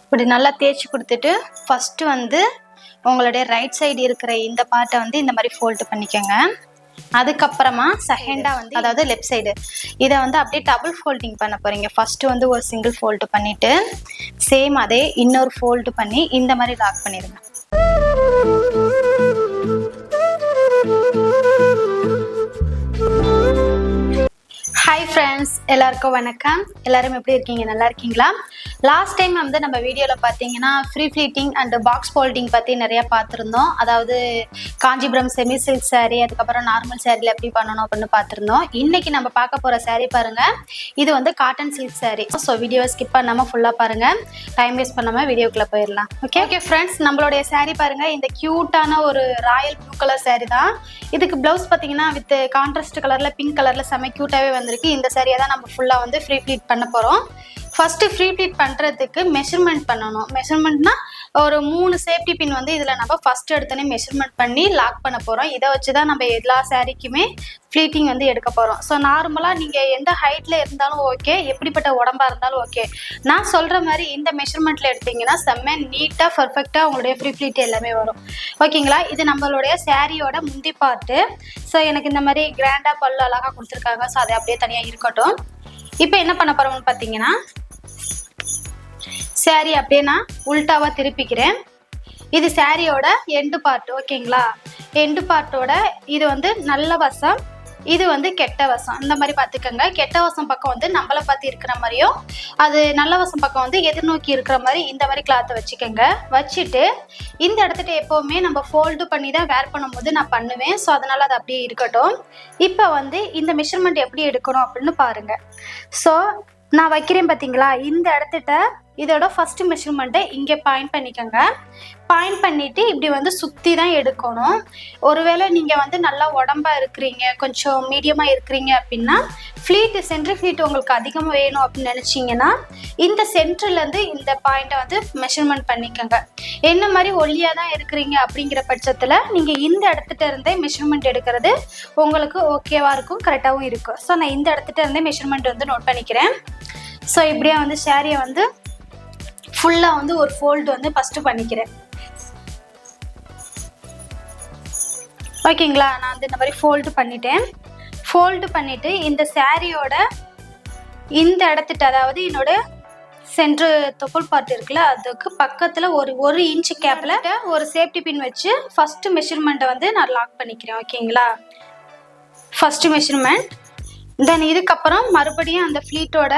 இப்படி நல்லா தேய்ச்சி கொடுத்துட்டு ஃபஸ்ட்டு வந்து உங்களுடைய ரைட் சைடு இருக்கிற இந்த பார்ட்டை வந்து இந்த மாதிரி ஃபோல்டு பண்ணிக்கோங்க. அதுக்கப்புறமா செகண்டாக வந்து அதாவது லெஃப்ட் சைடு இதை வந்து அப்படியே டபுள் ஃபோல்டிங் பண்ண போகிறீங்க. ஃபஸ்ட்டு வந்து ஒரு சிங்கிள் ஃபோல்டு பண்ணிவிட்டு சேம் அதே இன்னொரு ஃபோல்டு பண்ணி இந்த மாதிரி லாக் பண்ணிடுங்க. ஹாய் ஃப்ரெண்ட்ஸ், எல்லாருக்கும் வணக்கம். எல்லாரும் எப்படி இருக்கீங்க? நல்லா இருக்கீங்களா? லாஸ்ட் டைம் வந்து நம்ம வீடியோவில் பார்த்தீங்கன்னா free fleeting and box folding பற்றி நிறையா பார்த்துருந்தோம். அதாவது காஞ்சிபுரம் செமி சில்க் சாரீ, அதுக்கப்புறம் நார்மல் சாரியில் எப்படி பண்ணணும் அப்படின்னு பார்த்துருந்தோம். இன்றைக்கி நம்ம பார்க்க போகிற சாரீ பாருங்கள், இது வந்து காட்டன் சில்க் சாரீ. ஸோ வீடியோவை ஸ்கிப் பண்ணாமல் ஃபுல்லாக பாருங்கள், டைம் வேஸ்ட் பண்ணாமல் வீடியோக்குள்ளே போயிடலாம். ஓகே ஃப்ரெண்ட்ஸ், நம்மளுடைய சாரீ பாருங்கள், இந்த க்யூட்டான ஒரு ராயல் ப்ளூ கலர் சாரீ தான். இதுக்கு ப்ளவுஸ் பார்த்தீங்கன்னா வித் கான்ட்ராஸ்ட் கலரில் பிங்க் கலரில் செம்ம க்யூட்டாகவே வந்திருக்கு. இந்த சாரியை தான் நம்ம ஃபுல்லாக வந்து ஃப்ரீ ப்ளீட் பண்ண போகிறோம். ஃபஸ்ட்டு ஃப்ரீ ப்ளீட் பண்ணுறதுக்கு மெஷர்மெண்ட் பண்ணணும். மெஷர்மெண்ட்னா ஒரு 3 சேஃப்டி பின் வந்து இதில் நம்ம ஃபஸ்ட்டு எடுத்தோன்னே மெஷர்மெண்ட் பண்ணி லாக் பண்ண போகிறோம். இதை வச்சு தான் நம்ம எல்லா சாரீக்குமே ஃப்ளீட்டிங் வந்து எடுக்க போகிறோம். ஸோ நார்மலாக நீங்கள் எந்த ஹைட்டில் இருந்தாலும் ஓகே, எப்படிப்பட்ட உடம்பாக இருந்தாலும் ஓகே, நான் சொல்கிற மாதிரி இந்த மெஷர்மெண்ட்டில் எடுத்திங்கன்னா செம்ம நீட்டாக பர்ஃபெக்டாக உங்களுடைய ஃப்ரீ ப்ளீட் எல்லாமே வரும். ஓகேங்களா? இது நம்மளுடைய சாரியோட முந்தி பார்ட்டு. ஸோ எனக்கு இந்த மாதிரி கிராண்டாக பல்லு அழகாக கொடுத்துருக்காங்க. ஸோ அதை அப்படியே தனியாக இருக்கட்டும். இப்போ என்ன பண்ண போகிறோம்னு பார்த்தீங்கன்னா, சாரி அப்படியே நான் உல்டாவாக திருப்பிக்கிறேன். இது சாரியோட எண்டு பார்ட். ஓகேங்களா? எண்டு பார்ட்டோட இது வந்து நல்ல வசம், இது வந்து கெட்ட வசம். இந்த மாதிரி பார்த்துக்கோங்க. கெட்ட வசம் பக்கம் வந்து நம்மளை பார்த்து இருக்கிற மாதிரியும், அது நல்ல வசம் பக்கம் வந்து எதிர்நோக்கி இருக்கிற மாதிரி இந்த மாதிரி கிளாத்தை வச்சுக்கோங்க. வச்சுட்டு இந்த இடத்துட்டு எப்போவுமே நம்ம ஃபோல்டு பண்ணி தான் வேர் பண்ணும்போது நான் பண்ணுவேன். ஸோ அதனால் அது அப்படியே இருக்கட்டும். இப்போ வந்து இந்த மெஷர்மெண்ட் எப்படி எடுக்கணும் அப்படின்னு பாருங்கள். ஸோ நான் வைக்கிறேன் பார்த்தீங்களா, இந்த இடத்துட்ட இதோட ஃபஸ்ட்டு மெஷர்மெண்ட்டை இங்கே பாயிண்ட் பண்ணிக்கோங்க. பாயிண்ட் பண்ணிவிட்டு இப்படி வந்து சுற்றி தான் எடுக்கணும். ஒருவேளை நீங்கள் வந்து நல்லா உடம்பா இருக்கிறீங்க, கொஞ்சம் மீடியமாக இருக்கிறீங்க அப்படின்னா ஃப்ளீட்டு சென்ட்ரு ஃப்ளீட் உங்களுக்கு அதிகமாக வேணும் அப்படின்னு நினச்சிங்கன்னா இந்த சென்ட்ருலேருந்து இந்த பாயிண்ட்டை வந்து மெஷர்மெண்ட் பண்ணிக்கோங்க. என்ன மாதிரி ஒல்லியாக தான் இருக்கிறீங்க அப்படிங்கிற பட்சத்தில் நீங்கள் இந்த இடத்துட்ட இருந்தே மெஷர்மெண்ட் எடுக்கிறது உங்களுக்கு ஓகேவாக இருக்கும், கரெக்டாகவும் இருக்கும். ஸோ நான் இந்த இடத்துட்ட இருந்தே மெஷர்மெண்ட் வந்து நோட் பண்ணிக்கிறேன். ஸோ இப்படியே வந்து சாரியை வந்து ஃபுல்லாக வந்து ஒரு ஃபோல்டு வந்து ஃபஸ்ட்டு பண்ணிக்கிறேன். ஓகேங்களா? நான் வந்து இந்த மாதிரி ஃபோல்டு பண்ணிட்டேன். ஃபோல்டு பண்ணிவிட்டு இந்த சாரியோட இந்த இடத்துட்டு, அதாவது என்னோட சென்ட்ரு தொப்புள் பார்ட் இருக்குல்ல, அதுக்கு பக்கத்தில் ஒரு இன்ச்சு கேப்பில் ஒரு சேஃப்டி பின் வச்சு ஃபஸ்ட்டு மெஷர்மெண்ட்டை வந்து நான் லாக் பண்ணிக்கிறேன். ஓகேங்களா? First measurement. தென் இதுக்கப்புறம் மறுபடியும் அந்த ஃப்ளீட்டோட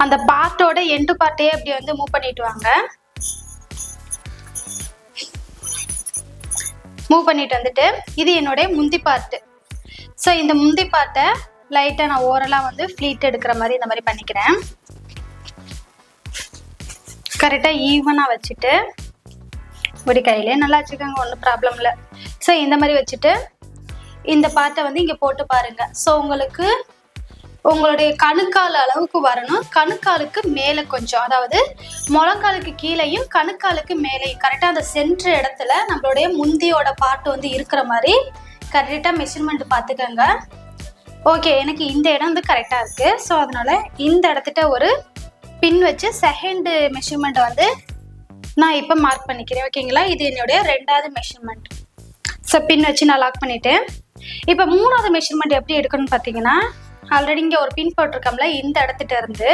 அந்த பார்ட்டோட எண்டு பார்ட்டையே அப்படி வந்து மூவ் பண்ணிட்டு வாங்க. மூவ் பண்ணிட்டு வந்துட்டு இது என்னுடைய முந்தி பார்ட்டு. ஸோ இந்த முந்தி பார்ட்டை லைட்டாக நான் ஓரலாக வந்து ஃப்ளீட் எடுக்கிற மாதிரி இந்த மாதிரி பண்ணிக்கிறேன். கரெக்டாக ஈவனாக வச்சுட்டு ஒரு கையிலே நல்லா வச்சுக்கோங்க, ஒன்றும் ப்ராப்ளம் இல்லை. ஸோ இந்த மாதிரி வச்சுட்டு இந்த பார்ட்டை வந்து இங்கே போட்டு பாருங்கள். ஸோ உங்களுக்கு உங்களுடைய கணுக்கால் அளவுக்கு வரணும். கணுக்காலுக்கு மேலே கொஞ்சம், அதாவது முழங்காலுக்கு கீழேயும் கணுக்காலுக்கு மேலேயும் கரெக்டாக அந்த சென்ட்ரு இடத்துல நம்மளுடைய முந்தியோட பார்ட் வந்து இருக்கிற மாதிரி கரெக்டாக மெஷர்மெண்ட் பார்த்துக்கோங்க. ஓகே, எனக்கு இந்த இடம் வந்து கரெக்டாக இருக்குது. ஸோ அதனால் இந்த இடத்துட்ட ஒரு பின் வச்சு செகண்டு மெஷர்மெண்ட்டை வந்து நான் இப்போ மார்க் பண்ணிக்கிறேன். ஓகேங்களா? இது என்னுடைய 2வது மெஷர்மெண்ட். ஸோ பின் வச்சு நான் லாக் பண்ணிவிட்டேன். இப்போ 3வது மெஷர்மெண்ட் எப்படி எடுக்கணும்னு பார்த்தீங்கன்னா, ஆல்ரெடி இங்கே ஒரு பின் போட்டிருக்கோம்ல, இந்த இடத்துட்ட இருந்து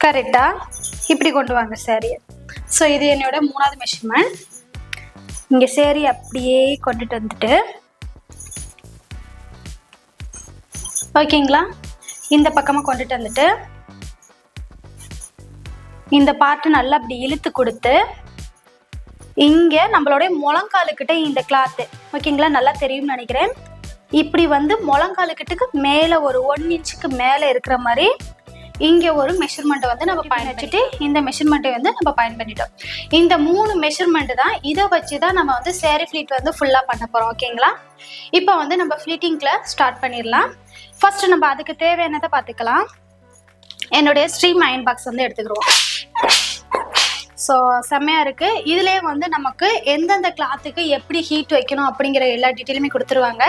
கரெக்டாக இப்படி கொண்டு வாங்க சாரியை. ஸோ இது என்னோட 3வது மெஷர்மெண்ட். இங்கே சாரி அப்படியே கொண்டுட்டு வந்துட்டு, ஓகேங்களா, இந்த பக்கமாக கொண்டுட்டு வந்துட்டு இந்த பார்ட்டு நல்லா அப்படி இழுத்து கொடுத்து இங்கே நம்மளுடைய முழங்காலுக்கிட்ட இந்த கிளாத்து, ஓகேங்களா, நல்லா தெரியும்னு நினைக்கிறேன். இப்படி வந்து முழங்காலுக்கிட்டுக்கு மேலே ஒரு 1 இன்ச்சுக்கு மேலே இருக்கிற மாதிரி இங்கே ஒரு மெஷர்மெண்ட்டை வந்து நம்ம பயன்படுத்திட்டு இந்த மெஷர்மெண்ட்டை வந்து நம்ம பயன்படுத்திட்டோம். இந்த 3 மெஷர்மெண்ட்டு தான், இதை வச்சு தான் நம்ம வந்து சாரி ஃப்ளீட் வந்து ஃபுல்லாக பண்ண போகிறோம். ஓகேங்களா? இப்போ வந்து நம்ம ஃப்ளீட்டிங்கில் ஸ்டார்ட் பண்ணிடலாம். ஃபஸ்ட்டு நம்ம அதுக்கு தேவையானதை பார்த்துக்கலாம். என்னுடைய ஸ்ட்ரீம் அயன் பாக்ஸ் வந்து எடுத்துக்கிறோம். ஸோ செம்மையாக இருக்குது. இதிலே வந்து நமக்கு எந்தெந்த கிளாத்துக்கு எப்படி ஹீட் வைக்கணும் அப்படிங்கிற எல்லா டீட்டெயிலுமே கொடுத்துருவாங்க.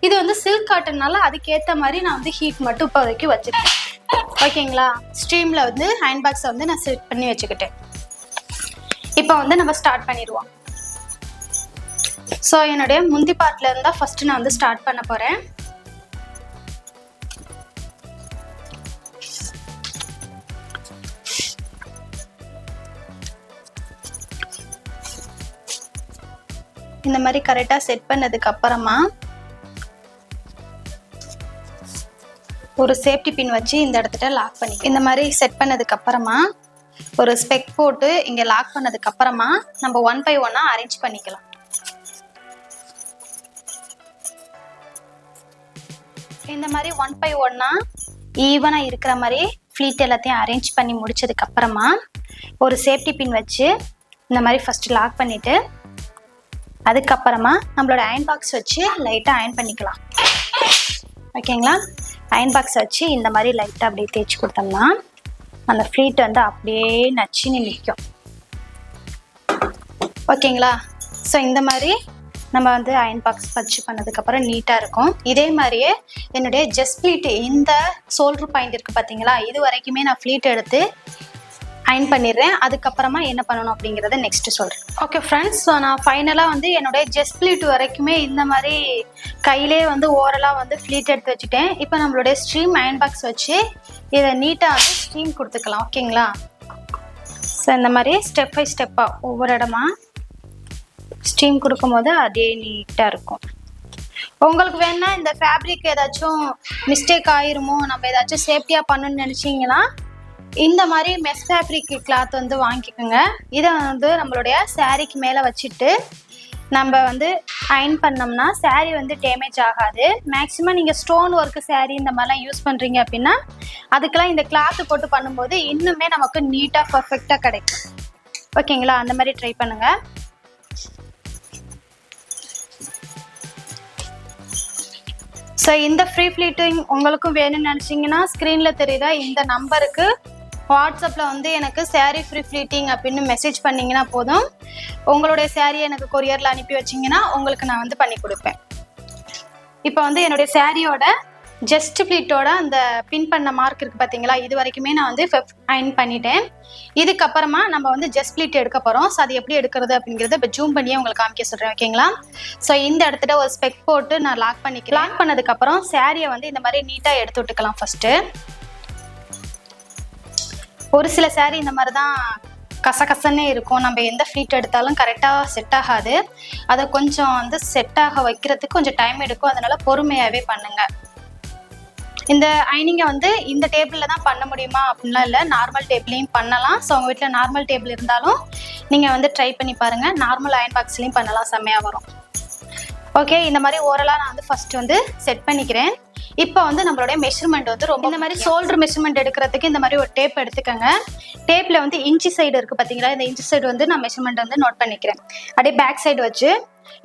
இது வந்து சில்க் காட்டன்னால அதுக்கேற்ற மாதிரி நான் வந்து ஹீட் மட்டும் இப்போதைக்கு வச்சுருக்கேன். ஓகேங்களா. ஸ்ட்ரீமில் வந்து அயன் பாக்ஸை வந்து நான் செட் பண்ணி வச்சுக்கிட்டேன். இப்போ வந்து நம்ம ஸ்டார்ட் பண்ணிடுவோம். ஸோ என்னுடைய முந்தி பார்ட்டில் இருந்தால் ஃபஸ்ட்டு நான் வந்து ஸ்டார்ட் பண்ண போகிறேன். இந்த மாதிரி கரெக்டாக செட் பண்ணதுக்கு அப்புறமா ஒரு சேஃப்டி பின் வச்சு இந்த இடத்துல லாக் பண்ணி இந்த மாதிரி செட் பண்ணதுக்கு அப்புறமா ஒரு ஸ்பெக் போட்டு இங்கே லாக் பண்ணதுக்கு அப்புறமா நம்ம 1 by 1 அரேஞ்ச் பண்ணிக்கலாம். இந்த மாதிரி 1 by 1 ஈவனாக இருக்கிற மாதிரி ஃப்ளீட் எல்லாத்தையும் அரேஞ்ச் பண்ணி முடிச்சதுக்கு அப்புறமா ஒரு சேஃப்டி பின் வச்சு இந்த மாதிரி ஃபர்ஸ்ட் லாக் பண்ணிட்டு அதுக்கப்புறமா நம்மளோட அயன் பாக்ஸ் வச்சு லைட்டாக அயன் பண்ணிக்கலாம். ஓகேங்களா. அயன் பாக்ஸ் வச்சு இந்த மாதிரி லைட்டாக அப்படியே தேய்ச்சி கொடுத்தோம்னா அந்த ஃப்ளீட் வந்து அப்படியே நச்சுன்னு நிற்கும். ஓகேங்களா. ஸோ இந்த மாதிரி நம்ம வந்து அயன் பாக்ஸ் வச்சு பண்ணதுக்கப்புறம் நீட்டாக இருக்கும். இதே மாதிரியே என்னுடைய ஜஸ்ட் ஃப்ளீட்டு இந்த ஷோல்டர் பாயிண்ட் இருக்குது பார்த்தீங்களா, இது வரைக்குமே நான் ஃப்ளீட் எடுத்து அயன் பண்ணிடுறேன். அதுக்கப்புறமா என்ன பண்ணணும் அப்படிங்கிறத நெக்ஸ்ட்டு சொல்கிறேன். ஓகே ஃப்ரெண்ட்ஸ், ஸோ நான் ஃபைனலாக வந்து என்னுடைய ஜஸ்ட் ஃப்ளீட் வரைக்குமே இந்த மாதிரி கையிலே வந்து ஓரலாக வந்து ஃப்ளீட் எடுத்து வச்சுட்டேன். இப்போ நம்மளுடைய ஸ்ட்ரீம் அயன் பாக்ஸ் வச்சு இதை நீட்டாக வந்து ஸ்ட்ரீம் கொடுத்துக்கலாம். ஓகேங்களா. ஸோ இந்த மாதிரி ஸ்டெப் பை ஸ்டெப்பாக ஒவ்வொரு இடமா ஸ்ட்ரீம் கொடுக்கும்போது அதே நீட்டாக இருக்கும். உங்களுக்கு வேணா இந்த ஃபேப்ரிக் ஏதாச்சும் மிஸ்டேக் ஆயிருமோ, நம்ம ஏதாச்சும் சேஃப்டியாக பண்ணணும்னு நினச்சிங்கன்னா இந்த மாதிரி மெஸ் ஃபேப்ரிக் கிளாத் வந்து வாங்கிக்கோங்க. இதை வந்து நம்மளுடைய சாரீக்கு மேலே வச்சுட்டு நம்ம வந்து அயன் பண்ணோம்னா சாரீ வந்து டேமேஜ் ஆகாது. மேக்ஸிமம் நீங்கள் ஸ்டோன் ஒர்க்கு சாரீ இந்த மாதிரிலாம் யூஸ் பண்ணுறீங்க அப்படின்னா அதுக்கெல்லாம் இந்த கிளாத்து போட்டு பண்ணும்போது இன்னுமே நமக்கு நீட்டாக பர்ஃபெக்டாக கிடைக்கும். ஓகேங்களா. அந்த மாதிரி ட்ரை பண்ணுங்கள். ஸோ இந்த ஃப்ரீ ஃப்ளீட்டிங் உங்களுக்கும் வேணும்னு நினச்சிங்கன்னா ஸ்க்ரீனில் தெரியுதா இந்த நம்பருக்கு வாட்ஸ்அப்பில் வந்து எனக்கு சாரீ ஃப்ரீ ஃப்ளீட்டிங் அப்படின்னு மெசேஜ் பண்ணிங்கன்னா போதும். உங்களுடைய சாரியை எனக்கு கொரியரில் அனுப்பி வச்சிங்கன்னா உங்களுக்கு நான் வந்து பண்ணி கொடுப்பேன். இப்போ வந்து என்னுடைய சாரியோட ஜஸ்ட் ஃப்ளீட்டோட அந்த பின் பண்ண மார்க் இருக்குது பார்த்தீங்களா, இது வரைக்குமே நான் வந்து அயன் பண்ணிட்டேன். இதுக்கப்புறமா நம்ம வந்து ஜஸ்ட் ஃப்ளீட் எடுக்க போகிறோம். ஸோ அது எப்படி எடுக்கிறது அப்படிங்கிறத இப்போ ஜூம் பண்ணியே உங்களுக்கு காமிக்க சொல்கிறேன். ஓகேங்களா. ஸோ இந்த இடத்துல ஒரு ஸ்பெக் போட்டு நான் லாக் பண்ணிக்கலாம். லாக் பண்ணதுக்கப்புறம் சாரியை வந்து இந்த மாதிரி நீட்டாக எடுத்து விட்டுக்கலாம். ஃபஸ்ட்டு ஒரு சில சாரீ இந்த மாதிரி தான் கசகசன்னே இருக்கும். நம்ம எந்த ஃப்ளீட் எடுத்தாலும் கரெக்டாக செட் ஆகாது. அதை கொஞ்சம் வந்து செட் ஆக வைக்கிறதுக்கு கொஞ்சம் டைம் எடுக்கும். அதனால பொறுமையாகவே பண்ணுங்க. இந்த அயனிங்கை வந்து இந்த டேபிளில் தான் பண்ண முடியுமா அப்படின்லாம் இல்லை, நார்மல் டேபிளையும் பண்ணலாம். ஸோ உங்கள் வீட்டில் நார்மல் டேபிள் இருந்தாலும் நீங்கள் வந்து ட்ரை பண்ணி பாருங்கள். நார்மல் அயன் பாக்ஸ்லையும் பண்ணலாம், செம்மையாக வரும். ஓகே. இந்த மாதிரி ஓரலாக நான் வந்து ஃபஸ்ட்டு வந்து செட் பண்ணிக்கிறேன். இப்போ வந்து நம்மளுடைய மெஷர்மெண்ட் வந்து ரொம்ப இந்த மாதிரி ஷோல்டர் மெஷர்மெண்ட் எடுக்கிறதுக்கு இந்த மாதிரி ஒரு டேப் எடுத்துக்கோங்க. டேப்பில் வந்து இன்ச்சி சைடு இருக்குது பார்த்தீங்களா, இந்த இன்ச்சி சைடு வந்து நான் மெஷர்மெண்ட் வந்து நோட் பண்ணிக்கிறேன். அப்படியே பேக் சைடு வச்சு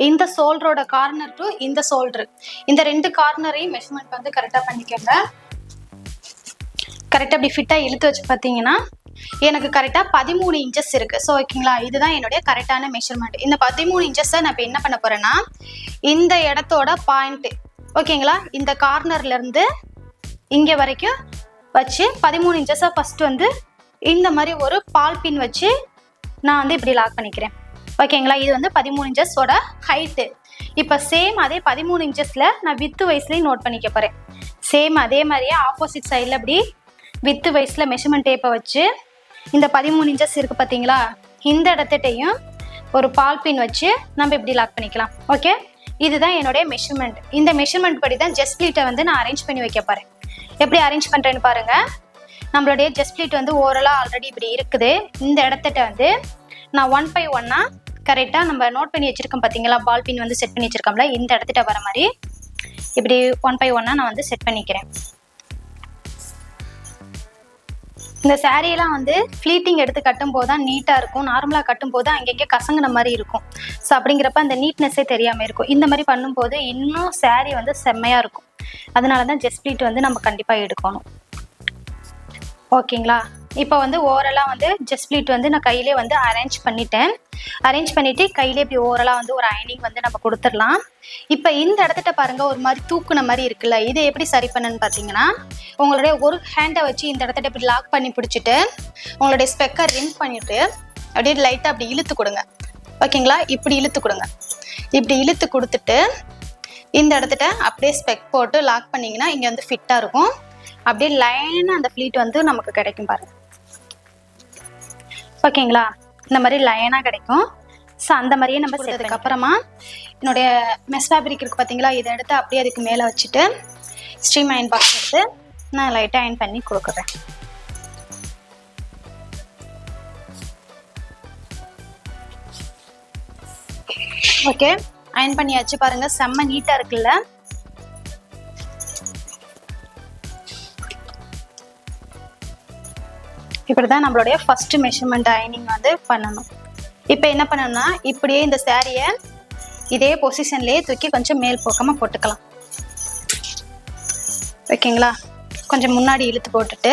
இந்த ஷோல்டரோட கார்னர் டு இந்த ஷோல்டர் இந்த 2 கார்னரையும் மெஷர்மெண்ட் வந்து கரெக்டாக பண்ணிக்கோங்க. கரெக்டாக அப்படி ஃபிட்டாக இழுத்து வச்சு பார்த்தீங்கன்னா எனக்கு கரெக்டாக 13 இன்ச்சஸ் இருக்குது. ஸோ ஓகேங்களா. இதுதான் என்னுடைய கரெக்டான மெஷர்மெண்ட். இந்த 13 இன்ச்சஸை நான் இப்போ என்ன பண்ண போகிறேன்னா இந்த இடத்தோட பாயிண்ட்டு ஓகேங்களா, இந்த கார்னர்லேருந்து இங்கே வரைக்கும் வச்சு 13 இன்ச்சஸை ஃபஸ்ட்டு வந்து இந்த மாதிரி ஒரு பால் பின் வச்சு நான் வந்து இப்படி லாக் பண்ணிக்கிறேன். ஓகேங்களா. இது வந்து 13 இன்ச்சஸோட ஹைட்டு. இப்போ சேம் அதே 13 இன்ச்சஸில் நான் வித்து வயசுலேயும் நோட் பண்ணிக்க போகிறேன். சேம் அதே மாதிரியே ஆப்போசிட் சைடில் இப்படி வித்து வயசில் மெஷர்மெண்ட் டேப்பை வச்சு இந்த 13 இன்ச்சஸ் இருக்குது பார்த்தீங்களா, இந்த இடத்துட்டையும் ஒரு பால் பின் வச்சு நம்ம இப்படி லாக் பண்ணிக்கலாம். ஓகே. இதுதான் என்னுடைய மெஷர்மெண்ட். இந்த மெஷர்மெண்ட் படி தான் ஜஸ்ட் ஃப்ளீட்டை வந்து நான் அரேஞ்ச் பண்ணி வைக்க போகிறேன். எப்படி அரேஞ்ச் பண்ணுறேன்னு பாருங்கள். நம்மளுடைய ஜஸ்ட் ஃப்ளீட் வந்து ஓரலாக ஆல்ரெடி இப்படி இருக்குது. இந்த இடத்துட்ட வந்து நான் 1 by 1 கரெக்டாக நம்ம நோட் பண்ணி வச்சுருக்கோம் பார்த்தீங்களா, பால் பின் வந்து செட் பண்ணி வச்சுருக்கோம்ல, இந்த இடத்துட்ட வர மாதிரி இப்படி 1 by 1 நான் வந்து செட் பண்ணிக்கிறேன். இந்த சாரியெல்லாம் வந்து ஃப்ளீட்டிங் எடுத்து கட்டும் போது தான் நீட்டாக இருக்கும். நார்மலாக கட்டும் போது அங்கங்கே கசங்கின மாதிரி இருக்கும். ஸோ அப்படிங்கிறப்ப அந்த நீட்னஸே தெரியாமல் இருக்கும். இந்த மாதிரி பண்ணும்போது இன்னும் சாரீ வந்து செம்மையாக இருக்கும். அதனால தான் ஜஸ்ட் ஃப்ளீட் வந்து நம்ம கண்டிப்பாக எடுக்கணும். ஓகேங்களா. இப்போ வந்து ஓவராலாக வந்து ஜஸ்ட் ப்ளீட் வந்து நான் கையிலே வந்து அரேஞ்ச் பண்ணிவிட்டு கையிலே இப்படி ஓவராலாக வந்து ஒரு அயனிங் வந்து நம்ம கொடுத்துடலாம். இப்போ இந்த இடத்துட்ட பாருங்கள் ஒரு மாதிரி தூக்குன மாதிரி இருக்குல்ல, இதை எப்படி சரி பண்ணுன்னு பார்த்தீங்கன்னா, உங்களுடைய ஒரு ஹேண்டை வச்சு இந்த இடத்துட்ட இப்படி லாக் பண்ணி பிடிச்சிட்டு உங்களுடைய ஸ்பெக்கை ரிங் பண்ணிவிட்டு அப்படியே லைட்டாக அப்படி இழுத்து கொடுங்க. ஓகேங்களா, இப்படி இழுத்து கொடுங்க. இப்படி இழுத்து கொடுத்துட்டு இந்த இடத்துட்ட அப்படியே ஸ்பெக் போட்டு லாக் பண்ணிங்கன்னா இங்கே வந்து ஃபிட்டாக இருக்கும். அப்படியே லைனாக அந்த ஃப்ளீட் வந்து நமக்கு கிடைக்கும் பாருங்கள். ஓகேங்களா, இந்த மாதிரி லைனாக கிடைக்கும். ஸோ அந்த மாதிரியே நம்ம சேர்த்ததுக்கப்புறமா என்னுடைய மெஸ் ஃபேப்ரிக் இருக்குது பார்த்தீங்களா, இதை எடுத்து அப்படியே அதுக்கு மேலே வச்சுட்டு ஸ்ட்ரீம் அயன் பாக்ஸ் எடுத்து நான் லைட்டாக அயன் பண்ணி கொடுக்குறேன். ஓகே, அயன் பண்ணியாச்சு பாருங்க, செம்ம நீட்டா இருக்குல்ல. இப்படிதான் நம்மளுடைய ஃபர்ஸ்ட் மெஷர்மெண்ட் அயனிங் வந்து பண்ணணும். இப்போ என்ன பண்ணணும்னா, இப்படியே இந்த சாரியை இதே பொசிஷன்லயே தூக்கி கொஞ்சம் மேல் பக்கமா போட்டுக்கலாம். ஓகேங்களா, கொஞ்சம் முன்னாடி இழுத்து போட்டுட்டு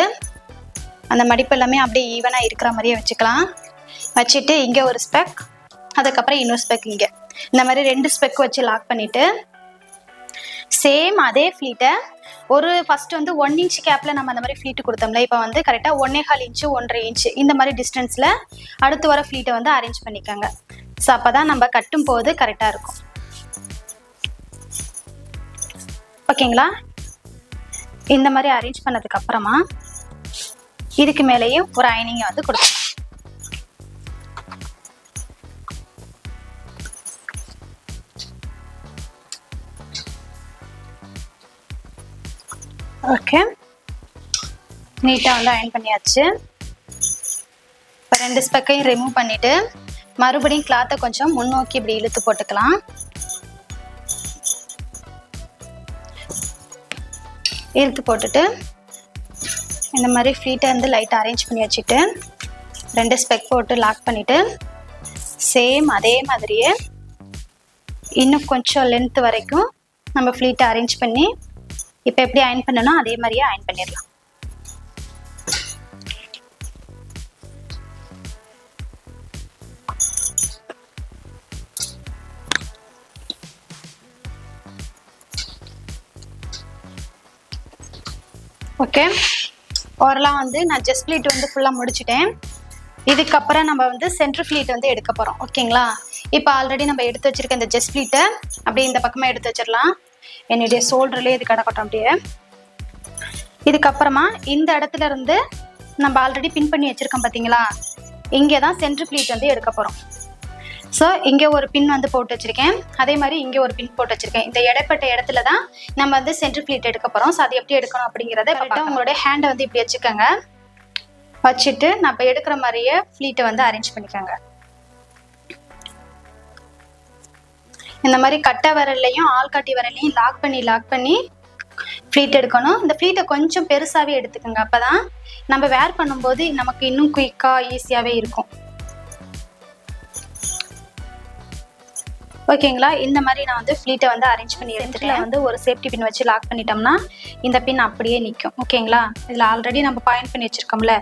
அந்த மடிப்பு எல்லாமே அப்படியே ஈவனா இருக்கிற மாதிரியே வச்சுக்கலாம். வச்சுட்டு இங்க ஒரு ஸ்பெக், அதுக்கப்புறம் இன்னொரு ஸ்பெக் இங்க, இந்த மாதிரி 2 ஸ்பெக் வச்சு லாக் பண்ணிட்டு சேம் அதே ஃப்ளீட்டை ஒரு ஃபர்ஸ்ட் வந்து 1 இன்ச் கேப்ல நம்ம அந்த மாதிரி ஃப்ளீட் கொடுத்தோம்ல, இப்போ வந்து கரெக்டாக 1.25 இன்ச்சு 1.5 இன்ச்சு இந்த மாதிரி டிஸ்டன்ஸ்ல அடுத்து வர ஃப்ளீட்டை வந்து அரேஞ்ச் பண்ணிக்கோங்க. ஸோ அப்போதான் நம்ம கட்டும் போது கரெக்டாக இருக்கும். ஓகேங்களா, இந்த மாதிரி அரேஞ்ச் பண்ணதுக்கு அப்புறமா இதுக்கு மேலேயும் ஒரு அயனிங்கை வந்து கொடுக்கணும். ஓகே, நீட்டாக வந்து அயன் பண்ணியாச்சு. இப்போ 2 ஸ்பெக்கையும் ரிமூவ் பண்ணிட்டு மறுபடியும் கிளாத்தை கொஞ்சம் முன்னோக்கி இப்படி இழுத்து போட்டுக்கலாம். இழுத்து போட்டுட்டு இந்த மாதிரி ஃப்ளீட்டை வந்து லைட்டாக அரேஞ்ச் பண்ணி வச்சுட்டு 2 ஸ்பெக் போட்டு லாக் பண்ணிட்டு சேம் அதே மாதிரியே இன்னும் கொஞ்சம் லென்த் வரைக்கும் நம்ம ஃப்ளீட்டை அரேஞ்ச் பண்ணி இப்போ எப்படி அயன் பண்ணணும் அதே மாதிரியே அயன் பண்ணிடலாம். ஓகே, ஓரளவு வந்து நான் ஜஸ்ட் ப்ளீட் வந்து ஃபுல்லாக முடிச்சிட்டேன். இதுக்கப்புறம் நம்ம வந்து சென்டர் ஃப்ளீட் வந்து எடுக்க போகிறோம். ஓகேங்களா, இப்போ ஆல்ரெடி நம்ம எடுத்து வச்சிருக்க இந்த ஜஸ்ட் ப்ளீட்டை அப்படியே இந்த பக்கமாக எடுத்து வச்சிடலாம். என்னுடைய ஷோல்டர்லேயே இது கிடக்கட்டும் அப்படியே. இதுக்கப்புறமா இந்த இடத்துல இருந்து நம்ம ஆல்ரெடி பின் பண்ணி வச்சிருக்கோம் பார்த்தீங்களா, இங்கே தான் சென்டர் ஃப்ளீட் வந்து எடுக்க போகிறோம். ஸோ இங்கே ஒரு பின் வந்து போட்டு வச்சிருக்கேன், அதே மாதிரி இங்கே ஒரு பின் போட்டு வச்சிருக்கேன். இந்த இடைப்பட்ட இடத்துல தான் நம்ம வந்து சென்டர் ஃப்ளீட் எடுக்க போகிறோம். ஸோ அது எப்படி எடுக்கணும் அப்படிங்கிறத கரெக்டாக உங்களுடைய ஹேண்டை வந்து இப்படி வச்சுக்கோங்க. வச்சுட்டு நம்ம எடுக்கிற மாதிரியே ஃப்ளீட்டை வந்து அரேஞ்ச் பண்ணிக்கோங்க. இந்த மாதிரி கட்டை விரல்லையும் ஆள்காட்டி விரல்லையும் லாக் பண்ணி ஃப்ளீட் எடுக்கணும். இந்த ஃப்ளீட்டை கொஞ்சம் பெருசாகவே எடுத்துக்கோங்க, அப்போ தான் நம்ம வேர் பண்ணும்போது நமக்கு இன்னும் குயிக்காக ஈஸியாகவே இருக்கும். ஓகேங்களா, இந்த மாதிரி நான் வந்து ஃப்ளீட்டை வந்து அரேஞ்ச் பண்ணி எடுத்துட்டு வந்து ஒரு சேஃப்டி பின் வச்சு லாக் பண்ணிட்டோம்னா இந்த பின் அப்படியே நிற்கும். ஓகேங்களா, இதில் ஆல்ரெடி நம்ம பாயிண்ட் பண்ணி வச்சுருக்கோம்ல,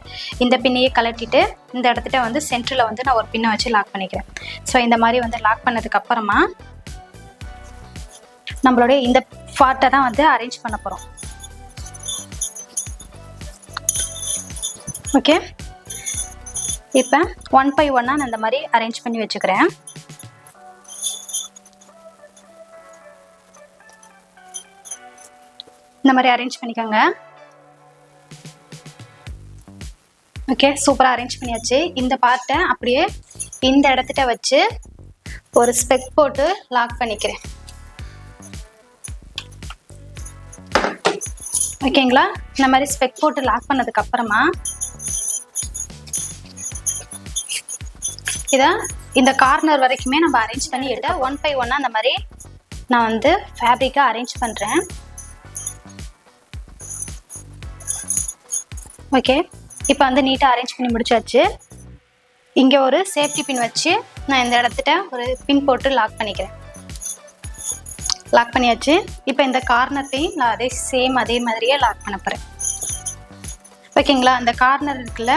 இந்த பின்னையே கலட்டிட்டு இந்த இடத்துல வந்து சென்டரில் வந்து நான் ஒரு பின்னை வச்சு லாக் பண்ணிக்கிறேன். ஸோ இந்த மாதிரி வந்து லாக் பண்ணதுக்கு அப்புறமா நம்மளுடைய இந்த பார்ட்டை தான் வந்து அரேஞ்ச் பண்ண போகிறோம். ஓகே, இப்போ 1 by 1 நான் இந்த மாதிரி அரேஞ்ச் பண்ணி வச்சுக்கிறேன். இந்த மாதிரி அரேஞ்ச் பண்ணிக்கோங்க. ஓகே, சூப்பராக அரேஞ்ச் பண்ணியாச்சு. இந்த பார்ட்டை அப்படியே இந்த இடத்துட்ட வச்சு ஒரு ஸ்பெக் போட்டு லாக் பண்ணிக்கிறேன். ஓகேங்களா, இந்த மாதிரி ஸ்பெக் போட்டு லாக் பண்ணதுக்கு அப்புறமா இதை இந்த கார்னர் வரைக்குமே நம்ம அரேஞ்ச் பண்ணி எடுத்து 1 by 1 அந்த மாதிரி நான் வந்து ஃபேப்ரிக்கை அரேஞ்ச் பண்ணுறேன். ஓகே, இப்போ வந்து நீட்டாக அரேஞ்ச் பண்ணி முடிச்சாச்சு. இங்கே ஒரு சேஃப்டி பின் வச்சு நான் இந்த இடத்துட்ட ஒரு பின் போட்டு லாக் பண்ணிக்கிறேன். லாக் பண்ணியாச்சு. இப்போ இந்த கார்னர்த்தையும் நான் அதே மாதிரியே லாக் பண்ண போகிறேன். ஓகேங்களா? அந்த கார்னர் இருக்குல்ல,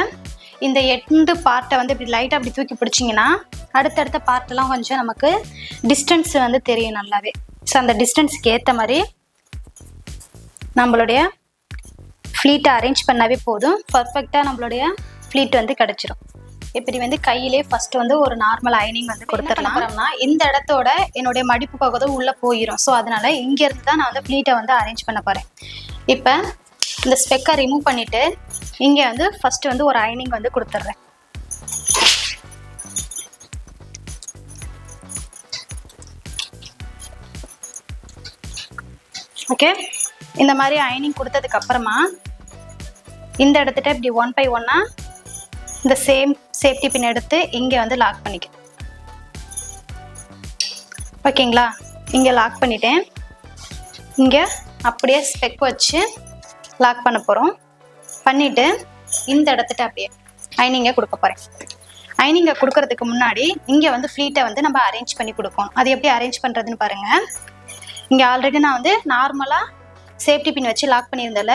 இந்த எண்டு பார்ட்டை வந்து இப்படி லைட்டாக அப்படி தூக்கி பிடிச்சிங்கன்னா அடுத்தடுத்த பார்ட்டெல்லாம் கொஞ்சம் நமக்கு டிஸ்டன்ஸ் வந்து தெரியும் நல்லாவே. ஸோ அந்த டிஸ்டன்ஸுக்கு ஏற்ற மாதிரி நம்மளுடைய ஃப்ளீட்டை அரேஞ்ச் பண்ணாவே போதும். பர்ஃபெக்டாக நம்மளுடைய ஃப்ளீட் வந்து கிடச்சிரும். இப்படி வந்து கையிலே ஃபர்ஸ்ட் வந்து ஒரு நார்மல் அயனிங் வந்து கொடுத்துடலாம்னா இந்த இடத்தோட என்னுடைய மடிப்பு பகுதி உள்ளே போயிடும். ஸோ அதனால இங்கேருந்து தான் நான் வந்து ஃப்ளீட்டை வந்து அரேஞ்ச் பண்ண போகிறேன். இப்போ இந்த ஸ்பெக்கை ரிமூவ் பண்ணிவிட்டு இங்கே வந்து ஃபர்ஸ்ட் வந்து ஒரு அயனிங் வந்து கொடுத்துட்றேன். ஓகே, இந்த மாதிரி அயனிங் கொடுத்ததுக்கு அப்புறமா இந்த இடத்துட்ட இப்படி 1 by 1 இந்த சேம் சேஃப்டி பின் எடுத்து இங்கே வந்து லாக் பண்ணிக்க. ஓகேங்களா? இங்கே லாக் பண்ணிட்டேன். இங்கே அப்படியே ஸ்பெக் வச்சு லாக் பண்ண போகிறோம். பண்ணிவிட்டு இந்த இடத்துட்ட அப்படியே அயனிங்கை கொடுக்க போகிறேன். அயனிங்கை கொடுக்கறதுக்கு முன்னாடி இங்கே வந்து ஃப்ளீட்டை வந்து நம்ம அரேஞ்ச் பண்ணி கொடுக்கணும். அது எப்படி அரேஞ்ச் பண்ணுறதுன்னு பாருங்கள். இங்கே ஆல்ரெடி நான் வந்து நார்மலாக சேஃப்டி பின் வச்சு லாக் பண்ணியிருந்தால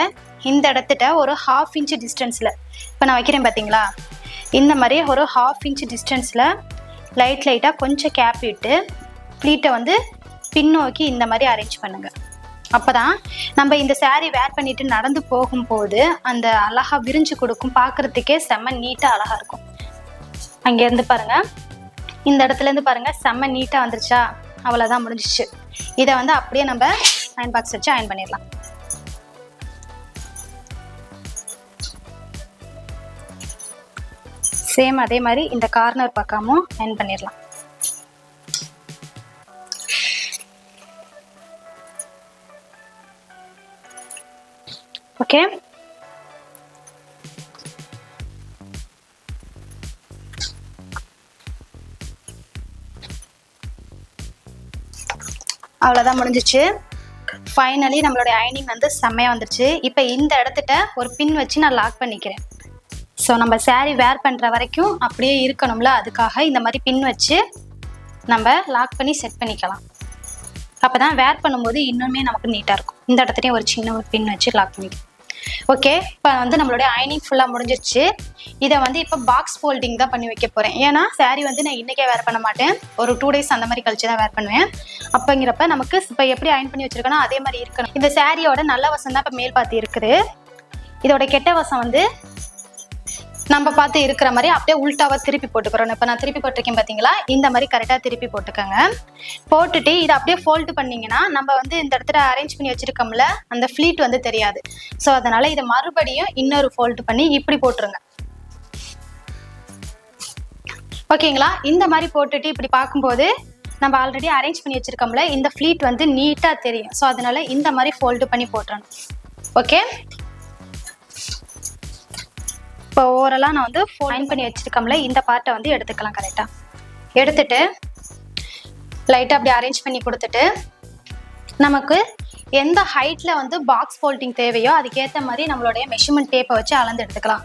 இந்த இடத்துட்ட ஒரு 1/2 inch டிஸ்டன்ஸில் இப்போ நான் வைக்கிறேன் பார்த்தீங்களா? இந்த மாதிரி ஒரு 1/2 inch டிஸ்டன்ஸில் லைட்டாக கொஞ்சம் கேப் விட்டு ஃப்ளீட்டை வந்து பின்னோக்கி இந்த மாதிரி அரேஞ்ச் பண்ணுங்கள். அப்போ தான் நம்ம இந்த சாரீ வேர் பண்ணிட்டு நடந்து போகும்போது அந்த அழகாக விரிஞ்சு கொடுக்கும், பார்க்குறதுக்கே செம்ம நீட்டாக அழகாக இருக்கும். அங்கேருந்து பாருங்கள், இந்த இடத்துலேருந்து பாருங்கள், செம்ம நீட்டாக வந்துருச்சா? அவ்வளோதான், முடிஞ்சிச்சு. இதை வந்து அப்படியே நம்ம அயன் பாக்ஸ் வச்சு அயன் பண்ணிடலாம். சேம் அதே மாதிரி இந்த கார்னர் பக்கமும் அயன் பண்ணிடலாம். ஓகே, அவ்வளோதான், முடிஞ்சிச்சு. ஃபைனலி நம்மளுடைய அயனிங் வந்து செம்மையாக வந்துருச்சு. இப்போ இந்த இடத்துட்ட ஒரு பின் வச்சு நான் லாக் பண்ணிக்கிறேன். ஸோ நம்ம சாரீ வேர் பண்ணுற வரைக்கும் அப்படியே இருக்கணும்ல, அதுக்காக இந்த மாதிரி பின் வச்சு நம்ம லாக் பண்ணி செட் பண்ணிக்கலாம். அப்போ தான் வேர் பண்ணும்போது இன்னுமே நமக்கு நீட்டாக இருக்கும். இந்த இடத்துலையும் ஒரு சின்ன ஒரு பின் வச்சு லாக் பண்ணிக்கலாம். ஓகே, இப்போ வந்து நம்மளுடைய அயனிங் ஃபுல்லாக முடிஞ்சிருச்சு. இதை வந்து இப்போ பாக்ஸ் ஃபோல்டிங் தான் பண்ணி வைக்க போகிறேன். ஏன்னா சாரீ வந்து நான் இன்றைக்கே வேர் பண்ண மாட்டேன், ஒரு 2 days அந்த மாதிரி கழிச்சு தான் வேர் பண்ணுவேன். அப்போங்கிறப்ப நமக்கு இப்போ எப்படி அயன் பண்ணி வச்சுருக்கோன்னா அதே மாதிரி இருக்கணும். இந்த சாரியோட நல்ல வசம் தான் இப்போ மேல் பார்த்து இருக்குது. இதோட கெட்ட வசம் வந்து நம்ம பார்த்து இருக்கிற மாதிரி அப்படியே உள்டாவாக திருப்பி போட்டுக்கிறோம். இப்போ நான் திருப்பி போட்டிருக்கேன் பார்த்தீங்களா? இந்த மாதிரி கரெக்டாக திருப்பி போட்டுக்கோங்க. போட்டுட்டு இதை அப்படியே ஃபோல்டு பண்ணிங்கன்னா நம்ம வந்து இந்த இடத்துல அரேஞ்ச் பண்ணி வச்சுருக்கோம்ல, அந்த ஃப்ளீட் வந்து தெரியாது. ஸோ அதனால் இதை மறுபடியும் இன்னொரு ஃபோல்டு பண்ணி இப்படி போட்டுருங்க. ஓகேங்களா? இந்த மாதிரி போட்டுட்டு இப்படி பார்க்கும்போது நம்ம ஆல்ரெடி அரேஞ்ச் பண்ணி வச்சுருக்கோம்ல, இந்த ஃப்ளீட் வந்து நீட்டாக தெரியும். ஸோ அதனால் இந்த மாதிரி ஃபோல்டு பண்ணி போட்டுறணும். ஓகே, இப்போ ஓவராலாக நான் வந்து ஃபோல்ட் பண்ணி வச்சுருக்கோம்ல, இந்த பார்ட்டை வந்து எடுத்துக்கலாம். கரெக்டாக எடுத்துட்டு லைட்டாக அப்படி அரேஞ்ச் பண்ணி கொடுத்துட்டு நமக்கு எந்த ஹைட்டில் வந்து பாக்ஸ் ஃபோல்டிங் தேவையோ அதுக்கேற்ற மாதிரி நம்மளுடைய மெஷர்மெண்ட் டேப்பை வச்சு அளந்து எடுத்துக்கலாம்.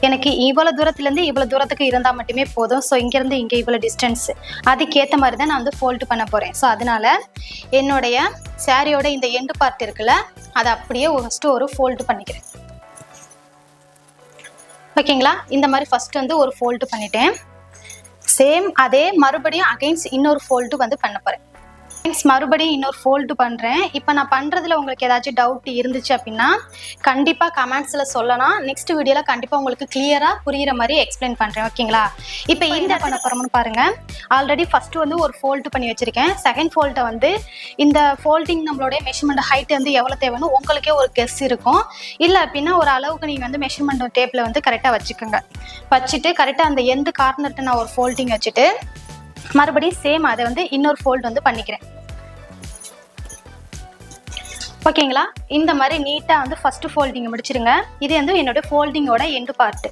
எனக்கு இவ்வளோ தூரத்துலேருந்து இவ்வளோ தூரத்துக்கு இருந்தால் மட்டுமே போதும். ஸோ இங்கேருந்து இங்கே இவ்வளோ டிஸ்டன்ஸ், அதுக்கேற்ற மாதிரி தான் நான் வந்து ஃபோல்டு பண்ண போகிறேன். ஸோ அதனால் என்னுடைய சாரியோட இந்த எண்டு பார்ட் இருக்குல்ல, அதை அப்படியே ஃபஸ்ட்டு ஒரு ஃபோல்டு பண்ணிக்கிறேன். ஓகேங்களா? இந்த மாதிரி ஃபர்ஸ்ட் வந்து ஒரு ஃபோல்டு பண்ணிட்டேன். சேம் அதே மறுபடியும் அகைன்ஸ் இன்னொரு ஃபோல்டு வந்து பண்ண போகிறேன். மறுபடியும் இன்னொரு ஃபோல்டு பண்ணுறேன். இப்போ நான் பண்ணுறதுல உங்களுக்கு ஏதாச்சும் டவுட் இருந்துச்சு அப்படின்னா கண்டிப்பாக கமெண்ட்ஸில் சொல்லலாம். நெக்ஸ்ட் வீடியோவில் கண்டிப்பாக உங்களுக்கு கிளியராக புரிகிற மாதிரி எக்ஸ்பிளைன் பண்ணுறேன். ஓகேங்களா? இப்போ இந்த பண்ண போகிறோம்னு பாருங்கள். ஆல்ரெடி ஃபஸ்ட்டு வந்து ஒரு ஃபோல்டு பண்ணி வச்சுருக்கேன். செகண்ட் ஃபோல்டை வந்து இந்த ஃபோல்டிங் நம்மளுடைய மெஷர்மெண்ட் ஹைட் வந்து எவ்வளோ தேவைன்னு உங்களுக்கே ஒரு கெஸ் இருக்கும். இல்லை அப்படின்னா ஒரு அளவுக்கு நீங்கள் வந்து மெஷர்மெண்ட் டேப்பில் வந்து கரெக்டாக வச்சுக்கோங்க. வச்சுட்டு கரெக்டாக அந்த எந்த கார்னர்கிட்ட நான் ஒரு ஃபோல்டிங் வச்சுட்டு மறுபடியும் சேம் அதை வந்து இன்னொரு ஃபோல்டு வந்து பண்ணிக்கிறேன். ஓகேங்களா? இந்த மாதிரி நீட்டாக வந்து ஃபஸ்ட்டு ஃபோல்டிங்கை முடிச்சிருங்க. இது வந்து என்னோடய ஃபோல்டிங்கோட எண்டு பார்ட்டு.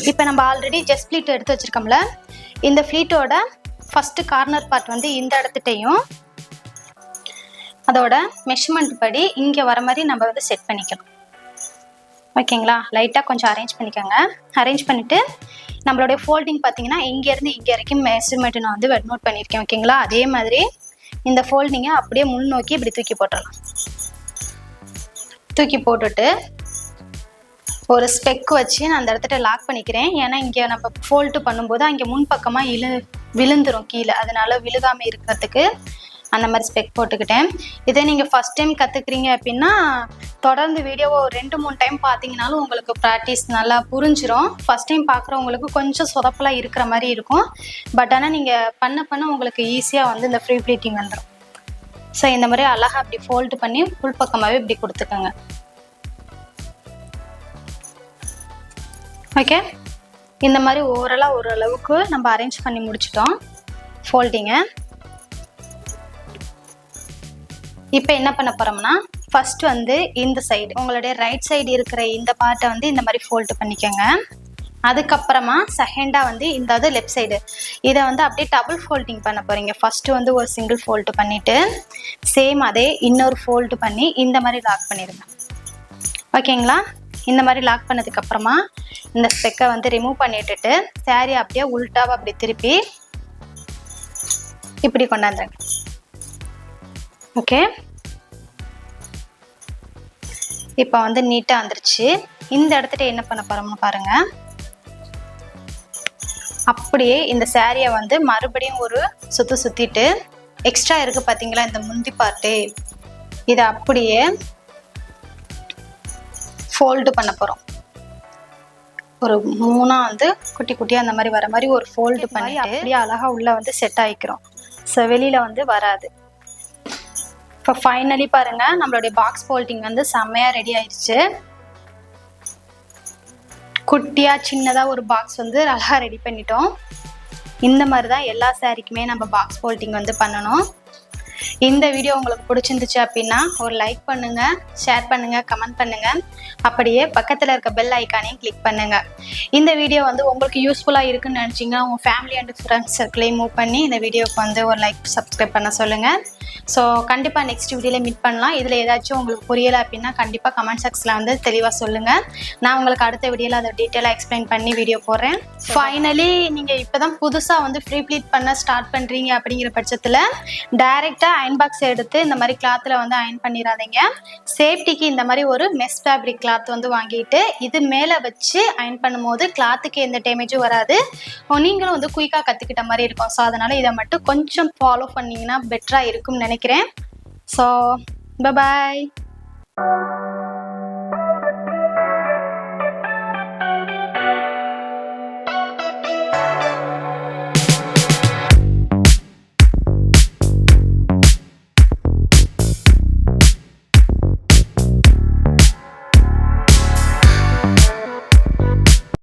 இப்போ நம்ம ஆல்ரெடி ஜஸ்ட் ஃப்ளீட் எடுத்து வச்சுருக்கோம்ல, இந்த ஃப்ளீட்டோட ஃபஸ்ட்டு கார்னர் பார்ட் வந்து இந்த இடத்துட்டையும் அதோட மெஷர்மெண்ட் படி இங்கே வர மாதிரி நம்ம வந்து செட் பண்ணிக்கலாம். ஓகேங்களா? லைட்டாக கொஞ்சம் அரேஞ்ச் பண்ணிக்கோங்க. அரேஞ்ச் பண்ணிவிட்டு நம்மளுடைய ஃபோல்டிங் பார்த்தீங்கன்னா இங்கேருந்து இங்கே வரைக்கும் மெஷர்மெண்ட் நான் வந்து நோட் பண்ணியிருக்கேன். ஓகேங்களா? அதே மாதிரி இந்த ஃபோல்டிங்கை அப்படியே முன்னோக்கி இப்படி தூக்கி போட்டுடலாம். தூக்கி போட்டுட்டு ஒரு ஸ்பெக் வச்சு நான் அந்த இடத்துல லாக் பண்ணிக்கிறேன். ஏன்னா இங்கே நம்ம ஃபோல்டு பண்ணும்போது அங்கே முன்பக்கமாக விழுந்துரும் கீழே, அதனால விழுகாமல் இருக்கிறதுக்கு அந்த மாதிரி ஸ்பெக் போட்டுக்கிட்டேன். இதே நீங்கள் ஃபஸ்ட் டைம் கற்றுக்குறீங்க அப்படின்னா தொடர்ந்து வீடியோவை 2-3 டைம் பார்த்தீங்கனாலும் உங்களுக்கு ப்ராக்டிஸ் நல்லா புரிஞ்சிடும். ஃபஸ்ட் டைம் பார்க்குறவங்களுக்கு கொஞ்சம் சொதப்பலாக இருக்கிற மாதிரி இருக்கும். பட் ஆனால் நீங்கள் பண்ண உங்களுக்கு ஈஸியாக வந்து இந்த ஃப்ரீ ப்ளீட்டிங் வந்துடும். ஸோ இந்த மாதிரி அழகாக அப்படி ஃபோல்டு பண்ணி உள் பக்கமாகவே இப்படி கொடுத்துக்கோங்க. ஓகே, இந்த மாதிரி ஓவராலாக ஓரளவுக்கு நம்ம அரேஞ்ச் பண்ணி முடிச்சிட்டோம் ஃபோல்டிங்கை. இப்போ என்ன பண்ண போகிறோம்னா ஃபர்ஸ்ட் வந்து இந்த சைடு உங்களுடைய ரைட் சைடு இருக்கிற இந்த பார்ட்டை வந்து இந்த மாதிரி ஃபோல்டு பண்ணிக்கோங்க. அதுக்கப்புறமா செகண்டாக வந்து இந்த லெஃப்ட் சைடு இதை வந்து அப்படியே டபுள் ஃபோல்டிங் பண்ண போகிறீங்க. ஃபஸ்ட்டு வந்து ஒரு சிங்கிள் ஃபோல்டு பண்ணிவிட்டு சேம் அதே இன்னொரு ஃபோல்டு பண்ணி இந்த மாதிரி லாக் பண்ணிடுங்க. ஓகேங்களா? இந்த மாதிரி லாக் பண்ணதுக்கப்புறமா இந்த ஸ்பெக்கை வந்து ரிமூவ் பண்ணிட்டுட்டு சாரி அப்படியே உல்ட்டாவை அப்படி திருப்பி இப்படி கொண்டாந்துருங்க. ஓகே, இப்போ வந்து நீட்டாக வந்துருச்சு. இந்த இடத்துல என்ன பண்ண போகிறோம்னு பாருங்கள். அப்படியே இந்த சாரியை வந்து மறுபடியும் ஒரு சுற்றிட்டு எக்ஸ்ட்ரா இருக்குது பார்த்தீங்களா இந்த முந்தி பார்ட்டு, இதை அப்படியே ஃபோல்டு பண்ண போகிறோம். ஒரு 3 வந்து குட்டி குட்டியாக அந்த மாதிரி வர மாதிரி ஒரு ஃபோல்டு பண்ணி அப்படியே அழகாக உள்ளே வந்து செட் ஆகிக்கிறோம். ஸோ வெளியில் வந்து வராது. இப்போ ஃபைனலி பாருங்கள் நம்மளுடைய பாக்ஸ் ஃபோல்டிங் வந்து செம்மையாக ரெடி ஆயிடுச்சு. குட்டியாக சின்னதாக ஒரு பாக்ஸ் வந்து அழகாக ரெடி பண்ணிட்டோம். இந்த மாதிரி தான் எல்லா சாரிக்குமே நம்ம பாக்ஸ் ஃபோல்டிங் வந்து பண்ணணும். இந்த வீடியோ உங்களுக்கு பிடிச்சிருந்துச்சு அப்படின்னா ஒரு லைக் பண்ணுங்கள், ஷேர் பண்ணுங்கள், கமெண்ட் பண்ணுங்கள். அப்படியே பக்கத்தில் இருக்க பெல் ஐக்கானையும் கிளிக் பண்ணுங்கள். இந்த வீடியோ வந்து உங்களுக்கு யூஸ்ஃபுல்லாக இருக்குன்னு நினச்சிங்கன்னா உங்கள் ஃபேமிலி அண்ட் ஃப்ரெண்ட்ஸ் சர்க்கிளையும் மூவ் பண்ணி இந்த வீடியோவுக்கு வந்து ஒரு லைக் சப்ஸ்கிரைப் பண்ண சொல்லுங்கள். ஸோ கண்டிப்பாக நெக்ஸ்ட் வீடியோவில் மீட் பண்ணலாம். இதில் ஏதாச்சும் உங்களுக்கு புரியலை அப்படின்னா கண்டிப்பாக கமெண்ட் செக்ஷனில் வந்து தெளிவாக சொல்லுங்கள். நான் உங்களுக்கு அடுத்த வீடியோவில் அதை டீட்டெயிலாக எக்ஸ்பிளைன் பண்ணி வீடியோ போடுறேன். ஃபைனலி நீங்கள் இப்போ தான் புதுசாக வந்து ஃப்ரீ ப்ளீட் பண்ண ஸ்டார்ட் பண்ணுறீங்க அப்படிங்கிற பட்சத்தில் டைரெக்டாக அயன் பாக்ஸ் எடுத்து இந்த மாதிரி கிளாத்தில் வந்து அயன் பண்ணிடாதீங்க. சேஃப்டிக்கு இந்த மாதிரி ஒரு மெஸ் ஃபேப்ரிக் கிளாத் வந்து வாங்கிட்டு இது மேலே வச்சு அயன் பண்ணும்போது கிளாத்துக்கு எந்த டேமேஜும் வராது. நீங்களும் வந்து குயிக்காக கற்றுக்கிட்ட மாதிரி இருக்கும். ஸோ அதனால் இதை மட்டும் கொஞ்சம் ஃபாலோ பண்ணிங்கன்னா பெட்டராக இருக்கும்னு நினைக்கிறேன். So bye bye.